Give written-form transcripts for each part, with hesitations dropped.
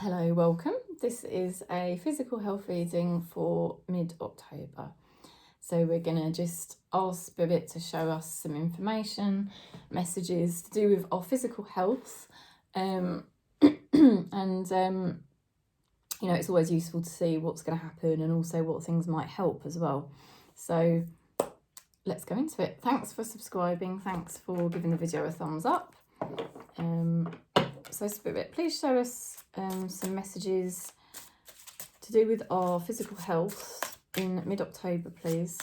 Hello, welcome. This is a physical health reading for mid-October. So we're going to just ask Spirit to show us some information, messages to do with our physical health. And you know, it's always useful to see what's going to happen and also what things might help as well. So let's go into it. Thanks for subscribing. Thanks for giving the video a thumbs up. So Spirit, please show us some messages to do with our physical health in mid-October, please.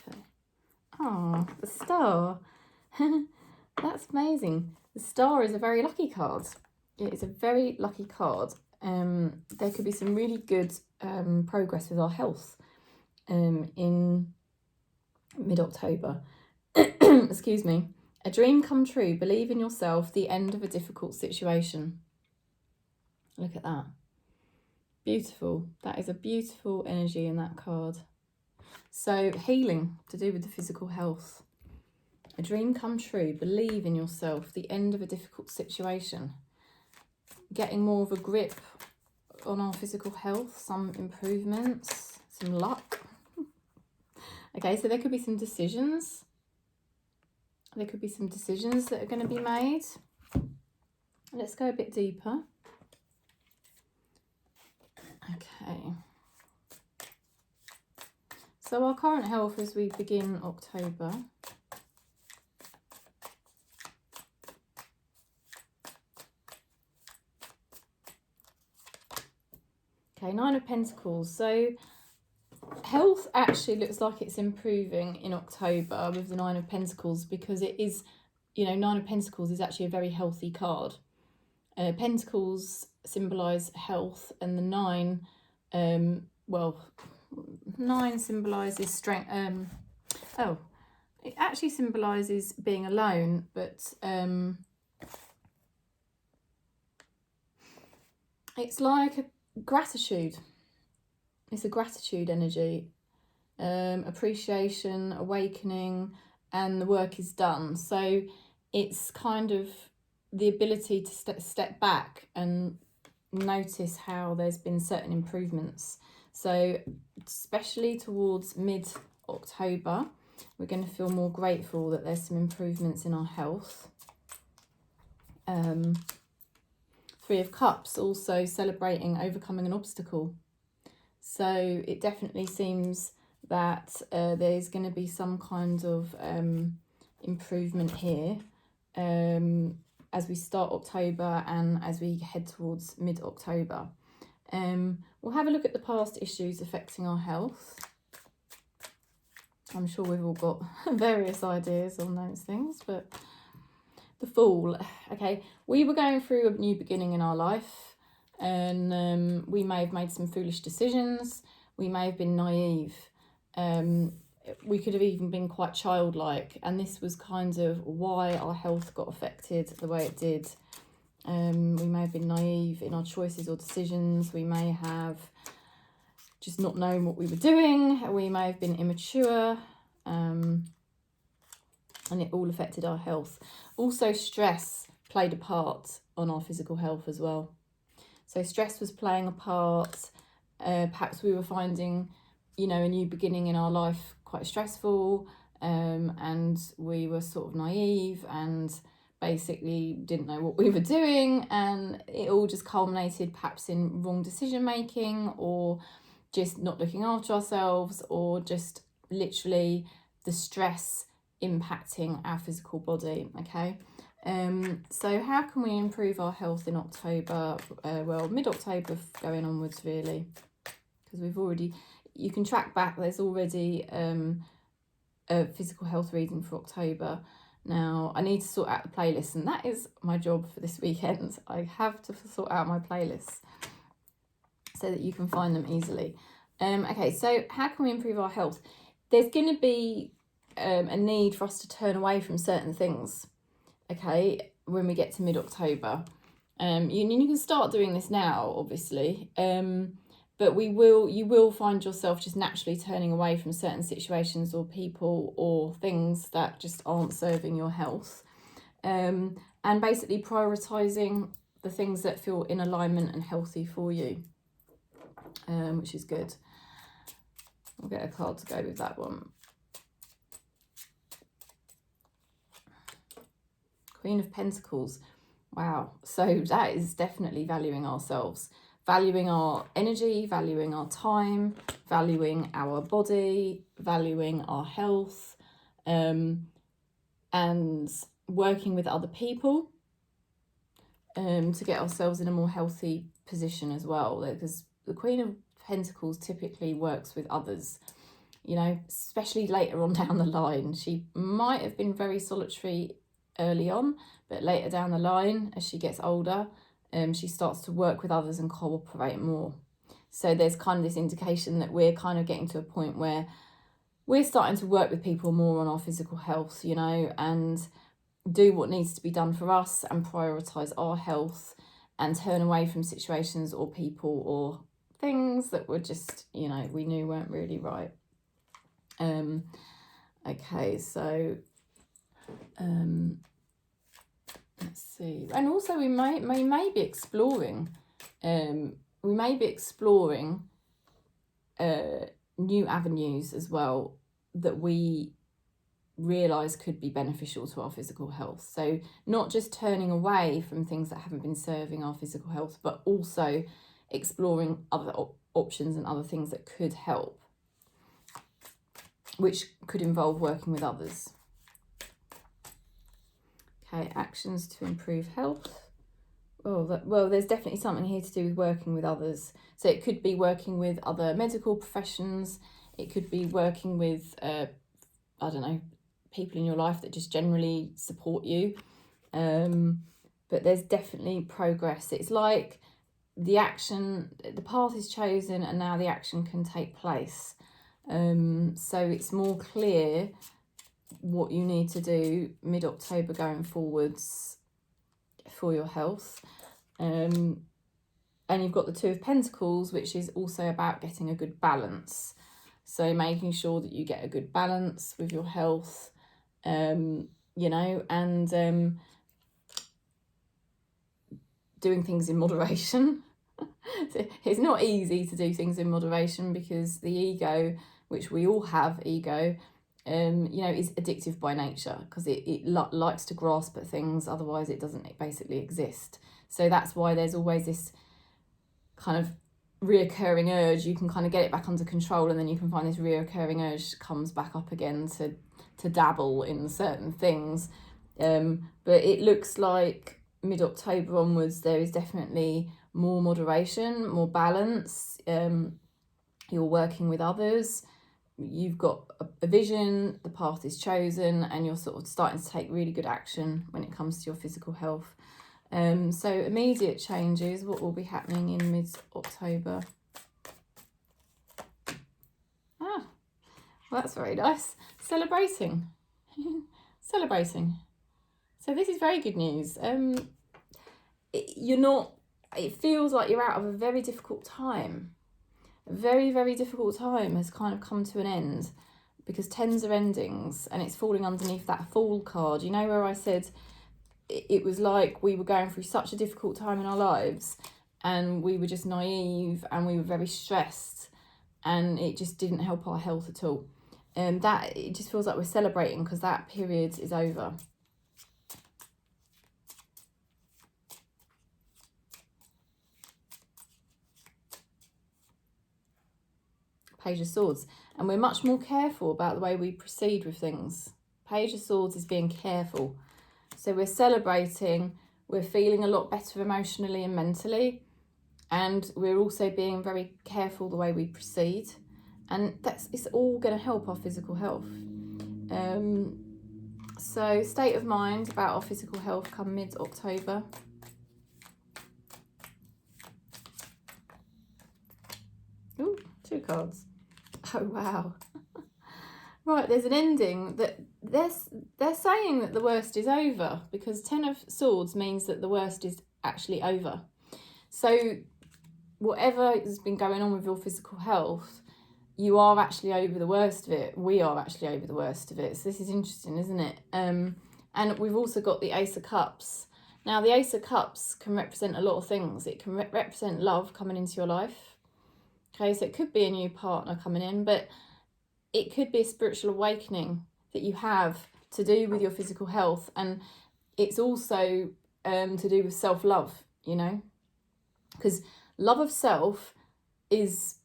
Okay. Oh, the star. That's amazing. The star is a very lucky card. It is a very lucky card. There could be some really good progress with our health in mid-October. Excuse me. A dream come true. Believe in yourself. The end of a difficult situation. Look at that. Beautiful. That is a beautiful energy in that card. So healing to do with the physical health. A dream come true. Believe in yourself. The end of a difficult situation. Getting more of a grip on our physical health, some improvements, some luck. Okay, so there could be some decisions. There could be some decisions that are going to be made. Let's go a bit deeper. Okay. So our current health as we begin October. Okay, Nine of Pentacles. So health actually looks like it's improving in October with the Nine of Pentacles because it is, you know, Nine of Pentacles is actually a very healthy card. Pentacles symbolise health and the nine, nine symbolises strength. It actually symbolises being alone, but it's like a gratitude. It's a gratitude energy, appreciation, awakening, and the work is done. So it's kind of the ability to step back and notice how there's been certain improvements. So especially towards mid-October, we're going to feel more grateful that there's some improvements in our health. Three of Cups, also celebrating overcoming an obstacle. So it definitely seems that there's going to be some kind of improvement here as we start October and as we head towards mid-October. We'll have a look at the past issues affecting our health. I'm sure we've all got various ideas on those things, but the Fool. Okay, we were going through a new beginning in our life and we may have made some foolish decisions. We may have been naive. We could have even been quite childlike, and this was kind of why our health got affected the way it did. We may have been naive in our choices or decisions. We may have just not known what we were doing. We may have been immature. And it all affected our health. Also, stress played a part on our physical health as well. So stress was playing a part. Perhaps we were finding, you know, a new beginning in our life quite stressful, and we were sort of naive and basically didn't know what we were doing, and it all just culminated perhaps in wrong decision making or just not looking after ourselves, or just literally the stress impacting our physical body. Okay, so how can we improve our health in October? Well, mid-October going onwards, really, because we've already, you can track back, there's already a physical health reading for October. Now I need to sort out the playlist, and that is my job for this weekend. I have to sort out my playlists so that you can find them easily. Okay, so how can we improve our health? There's going to be a need for us to turn away from certain things, okay, when we get to mid-October. You can start doing this now, obviously, But you will find yourself just naturally turning away from certain situations or people or things that just aren't serving your health. And basically prioritising the things that feel in alignment and healthy for you, which is good. We'll get a card to go with that one. Queen of Pentacles. Wow. So that is definitely valuing ourselves, valuing our energy, valuing our time, valuing our body, valuing our health, and working with other people to get ourselves in a more healthy position as well. Because the Queen of Pentacles typically works with others, you know, especially later on down the line. She might have been very solitary early on, but later down the line, as she gets older, she starts to work with others and cooperate more. So there's kind of this indication that we're kind of getting to a point where we're starting to work with people more on our physical health, you know, and do what needs to be done for us and prioritise our health and turn away from situations or people or things that were just, you know, we knew weren't really right. Okay, so let's see. And also we may be exploring new avenues as well that we realise could be beneficial to our physical health. So not just turning away from things that haven't been serving our physical health, but also exploring other options and other things that could help, which could involve working with others. Okay, actions to improve health. Well, there's definitely something here to do with working with others. So it could be working with other medical professions. It could be working with, I don't know, people in your life that just generally support you. But there's definitely progress. It's like the path is chosen and now the action can take place. So it's more clear what you need to do mid-October going forwards for your health. And you've got the Two of Pentacles, which is also about getting a good balance. So making sure that you get a good balance with your health, you know, and doing things in moderation. So it's not easy to do things in moderation because the ego, which we all have ego, you know, is addictive by nature because it likes to grasp at things, otherwise it doesn't basically exist. So that's why there's always this kind of reoccurring urge. You can kind of get it back under control and then you can find this reoccurring urge comes back up again to dabble in certain things. But it looks like mid-October onwards there is definitely more moderation, more balance. You're working with others, you've got a vision, the path is chosen, and you're sort of starting to take really good action when it comes to your physical health. So immediate changes, what will be happening in mid-October? Well, that's very nice. Celebrating. Celebrating. So this is very good news. It feels like you're out of a very difficult time. A very, very difficult time has kind of come to an end because tens are endings and it's falling underneath that Fool card. You know where I said it was like we were going through such a difficult time in our lives and we were just naive and we were very stressed and it just didn't help our health at all. And that it just feels like we're celebrating because that period is over. Page of Swords, and we're much more careful about the way we proceed with things. Page of Swords is being careful. So we're celebrating, we're feeling a lot better emotionally and mentally, and we're also being very careful the way we proceed, and it's all going to help our physical health. So state of mind about our physical health come mid-October. Ooh, 2 cards. Oh wow. Right, there's an ending that they're saying that the worst is over because 10 of Swords means that the worst is actually over. So whatever has been going on with your physical health, you are actually over the worst of it. We are actually over the worst of it. So this is interesting, isn't it? And we've also got the Ace of Cups. Now, the Ace of Cups can represent a lot of things. It can represent love coming into your life. Okay, so it could be a new partner coming in, but it could be a spiritual awakening that you have to do with your physical health. And it's also to do with self-love, you know, because love of self is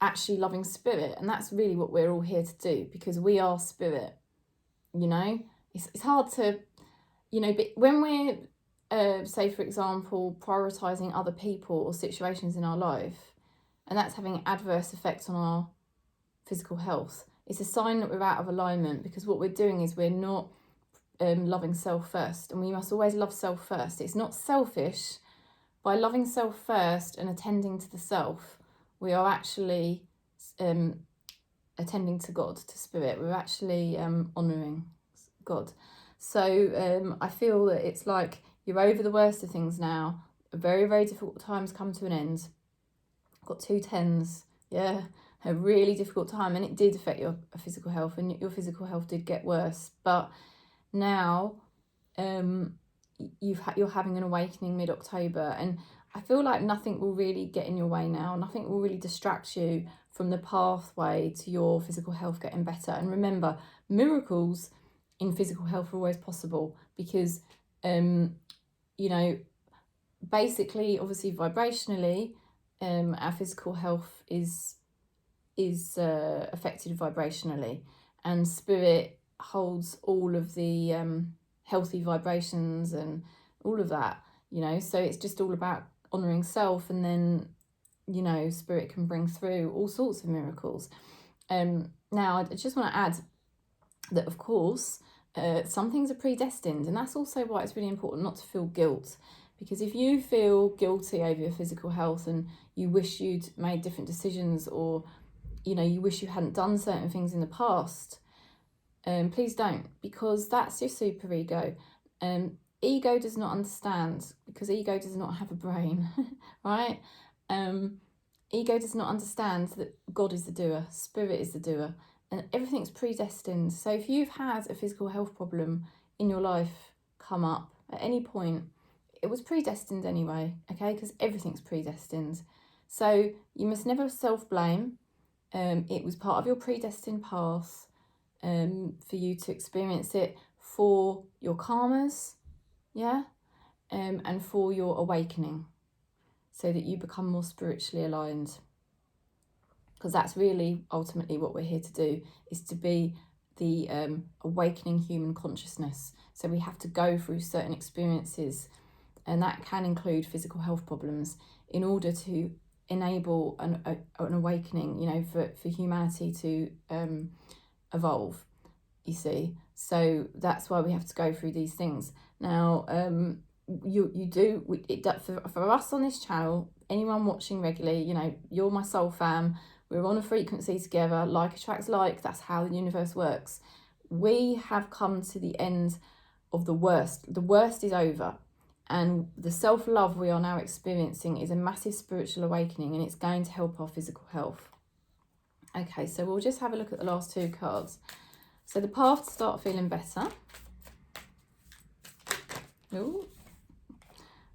actually loving spirit, and that's really what we're all here to do, because we are spirit, you know. It's hard to, you know, but when we're say for example prioritizing other people or situations in our life, and that's having adverse effects on our physical health, it's a sign that we're out of alignment, because what we're doing is we're not loving self first, and we must always love self first. It's not selfish. By loving self first and attending to the self, we are actually attending to God, to spirit. We're actually honouring God. So I feel that it's like you're over the worst of things now. A very, very difficult time's come to an end. Got 2 10s. Yeah, a really difficult time, and it did affect your physical health, and your physical health did get worse. But now you're having an awakening mid-October, and I feel like nothing will really get in your way now. Nothing will really distract you from the pathway to your physical health getting better. And remember, miracles in physical health are always possible, because you know, basically, obviously vibrationally, our physical health is affected vibrationally, and spirit holds all of the healthy vibrations and all of that, you know. So it's just all about honouring self, and then, you know, spirit can bring through all sorts of miracles. Now I just want to add that, of course, some things are predestined, and that's also why it's really important not to feel guilt. Because if you feel guilty over your physical health and you wish you'd made different decisions, or, you know, you wish you hadn't done certain things in the past, please don't, because that's your superego. Ego does not understand, because ego does not have a brain, right? Ego does not understand that God is the doer, spirit is the doer, and everything's predestined. So if you've had a physical health problem in your life come up at any point, it was predestined anyway, okay? Because everything's predestined. So you must never self-blame. It was part of your predestined path for you to experience it, for your karmas, yeah, and for your awakening, so that you become more spiritually aligned. Because that's really ultimately what we're here to do, is to be the awakening human consciousness. So we have to go through certain experiences, and that can include physical health problems, in order to enable an awakening, you know, for humanity to evolve, you see. So that's why we have to go through these things. Now, for us on this channel, anyone watching regularly, you know, you're my soul fam. We're on a frequency together. Like attracts like. That's how the universe works. We have come to the end of the worst. The worst is over. And the self-love we are now experiencing is a massive spiritual awakening, and it's going to help our physical health. Okay, so we'll just have a look at the last 2 cards. So the path to start feeling better. Ooh.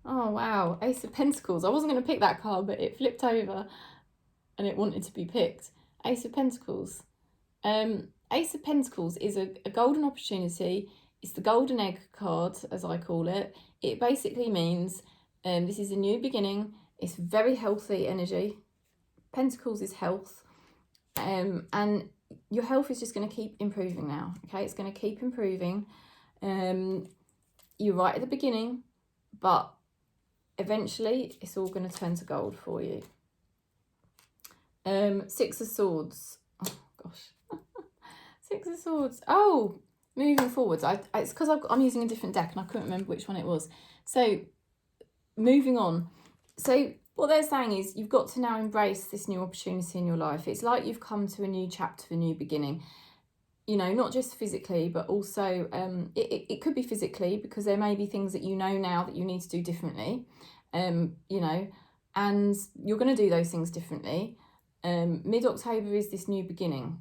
Oh, wow. Ace of Pentacles. I wasn't going to pick that card, but it flipped over and it wanted to be picked. Ace of Pentacles. Ace of Pentacles is a golden opportunity. It's the golden egg card, as I call it. It basically means this is a new beginning. It's very healthy energy. Pentacles is health. And your health is just going to keep improving now. Okay, it's going to keep improving. You're right at the beginning, but eventually it's all going to turn to gold for you. 6 of Swords. Oh, gosh. 6 of Swords. Oh, moving forwards. It's because I'm using a different deck and I couldn't remember which one it was. So, moving on. So, what they're saying is you've got to now embrace this new opportunity in your life. It's like you've come to a new chapter, a new beginning. You know, not just physically, but also it could be physically, because there may be things that you know now that you need to do differently. You know, and you're going to do those things differently. Mid-October is this new beginning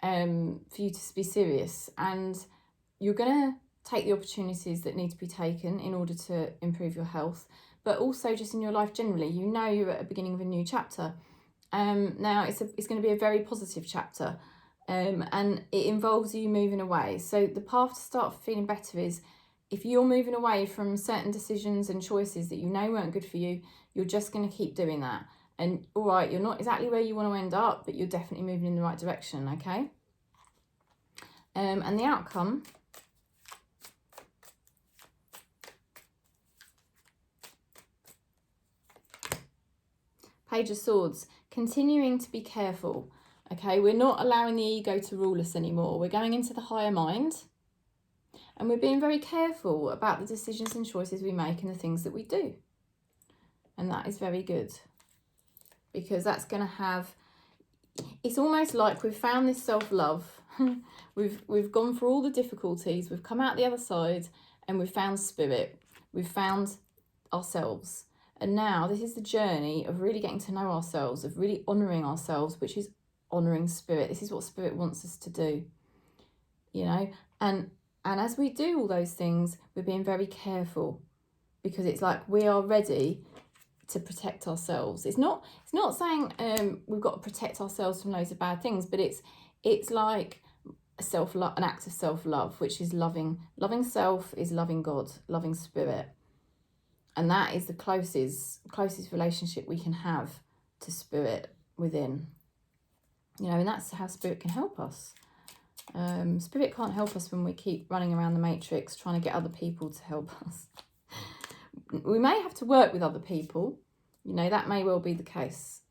for you to be serious, and you're going to take the opportunities that need to be taken in order to improve your health, but also just in your life generally. You know you're at the beginning of a new chapter. Now it's going to be a very positive chapter, and it involves you moving away. So the path to start feeling better is, if you're moving away from certain decisions and choices that you know weren't good for you, you're just going to keep doing that. And all right, you're not exactly where you want to end up, but you're definitely moving in the right direction, okay? And the outcome, Page of Swords, continuing to be careful, okay? We're not allowing the ego to rule us anymore. We're going into the higher mind, and we're being very careful about the decisions and choices we make and the things that we do. And that is very good, because that's going to have, it's almost like we've found this self-love. we've gone through all the difficulties, we've come out the other side, and we've found spirit. We've found ourselves. And now this is the journey of really getting to know ourselves, of really honouring ourselves, which is honouring spirit. This is what spirit wants us to do, you know. And as we do all those things, we're being very careful, because it's like we are ready to protect ourselves. It's not saying we've got to protect ourselves from loads of bad things, but it's like self-love, an act of self-love, which is loving self, is loving God, loving spirit. And that is the closest relationship we can have to spirit within, you know. And that's how spirit can help us. Spirit can't help us when we keep running around the matrix trying to get other people to help us. We may have to work with other people, you know, that may well be the case.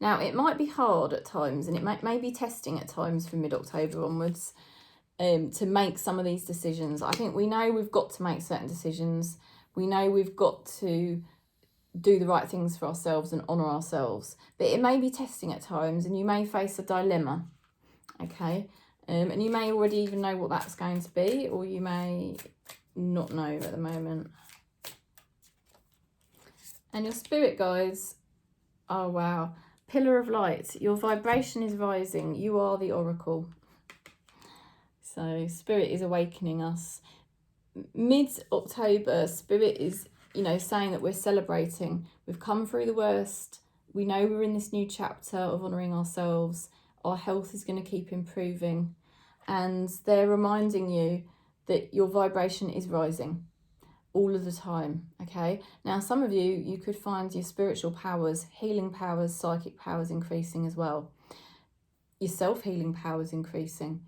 Now, it might be hard at times, and it may be testing at times from mid-October onwards, to make some of these decisions. I think we know we've got to make certain decisions. We know we've got to do the right things for ourselves and honour ourselves. But it may be testing at times, and you may face a dilemma, okay? And you may already even know what that's going to be, or you may not know at the moment. And your spirit guides, oh wow, pillar of light, your vibration is rising, you are the oracle. So spirit is awakening us. Mid-October, spirit is, you know, saying that we're celebrating. We've come through the worst. We know we're in this new chapter of honouring ourselves. Our health is going to keep improving. And they're reminding you that your vibration is rising all of the time, okay? Now, some of you could find your spiritual powers, healing powers, psychic powers increasing as well. Your self-healing powers increasing.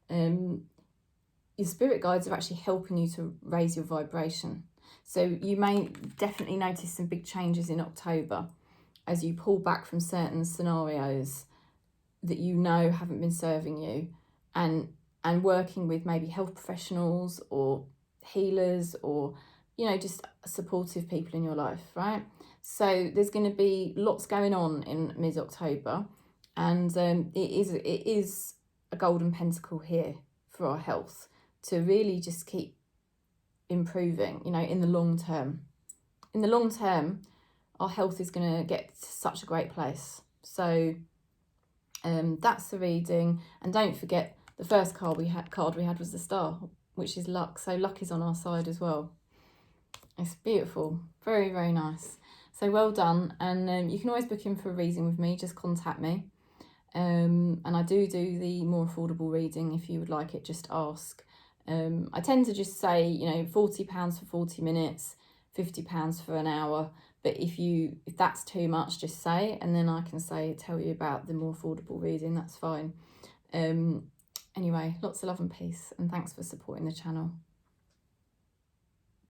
Your spirit guides are actually helping you to raise your vibration. So you may definitely notice some big changes in October as you pull back from certain scenarios that you know haven't been serving you, and working with maybe health professionals or healers, or, you know, just supportive people in your life, right? So there's going to be lots going on in mid-October, and it is a golden pentacle here for our health, to really just keep improving, you know, in the long term. In the long term, our health is going to get to such a great place. So that's the reading. And don't forget, the first card we had was the Star, which is luck. So luck is on our side as well. It's beautiful. Very, very nice. So well done. And you can always book in for a reading with me. Just contact me. And I do the more affordable reading. If you would like it, just ask. I tend to just say, you know, £40 for 40 minutes, £50 for an hour. But if that's too much, just say it, and then I can tell you about the more affordable reading. That's fine. Anyway, lots of love and peace, and thanks for supporting the channel.